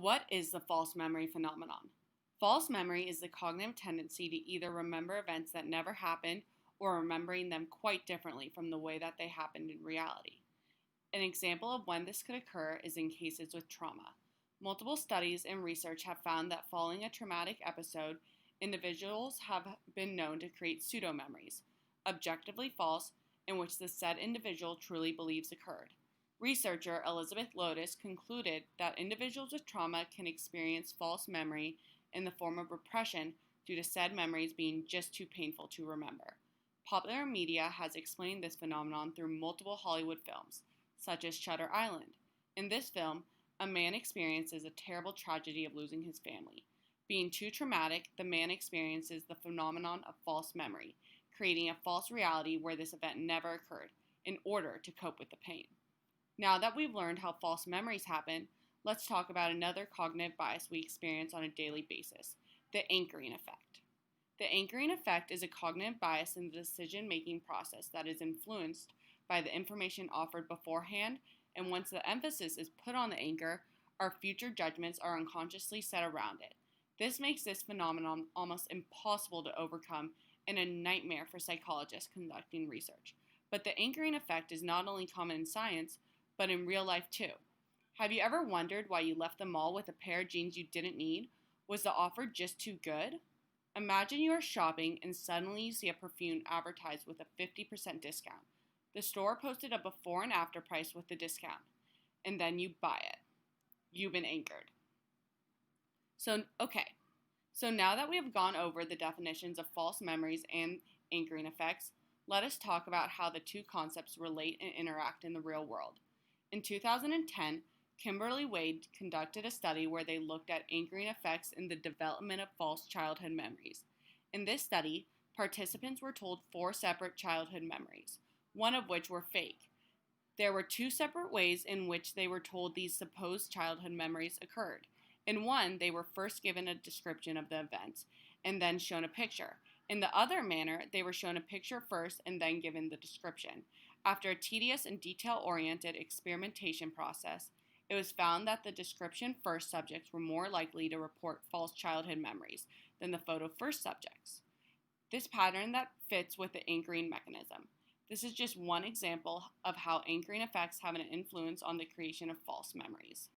what is the false memory phenomenon? False memory is the cognitive tendency to either remember events that never happened or remembering them quite differently from the way that they happened in reality. An example of when this could occur is in cases with trauma. Multiple studies and research have found that following a traumatic episode, individuals have been known to create pseudo-memories, objectively false, in which the said individual truly believes occurred. Researcher Elizabeth Lotus concluded that individuals with trauma can experience false memory in the form of repression due to said memories being just too painful to remember. Popular media has explained this phenomenon through multiple Hollywood films, such as Shutter Island. In this film, a man experiences a terrible tragedy of losing his family. Being too traumatic, the man experiences the phenomenon of false memory, creating a false reality where this event never occurred, in order to cope with the pain. Now that we've learned how false memories happen, let's talk about another cognitive bias we experience on a daily basis, the anchoring effect. The anchoring effect is a cognitive bias in the decision-making process that is influenced by the information offered beforehand, and once the emphasis is put on the anchor, our future judgments are unconsciously set around it. This makes this phenomenon almost impossible to overcome and a nightmare for psychologists conducting research. But the anchoring effect is not only common in science, but in real life too. Have you ever wondered why you left the mall with a pair of jeans you didn't need? Was the offer just too good? Imagine you are shopping and suddenly you see a perfume advertised with a 50% discount. The store posted a before and after price with the discount, and then you buy it. You've been anchored. So now that we have gone over the definitions of false memories and anchoring effects, let us talk about how the two concepts relate and interact in the real world. In 2010, Kimberly Wade conducted a study where they looked at anchoring effects in the development of false childhood memories. In this study, participants were told 4 separate childhood memories, one of which were fake. There were 2 separate ways in which they were told these supposed childhood memories occurred. In one, they were first given a description of the events and then shown a picture. In the other manner, they were shown a picture first and then given the description. After a tedious and detail-oriented experimentation process, it was found that the description first subjects were more likely to report false childhood memories than the photo first subjects. This pattern that fits with the anchoring mechanism. This is just one example of how anchoring effects have an influence on the creation of false memories.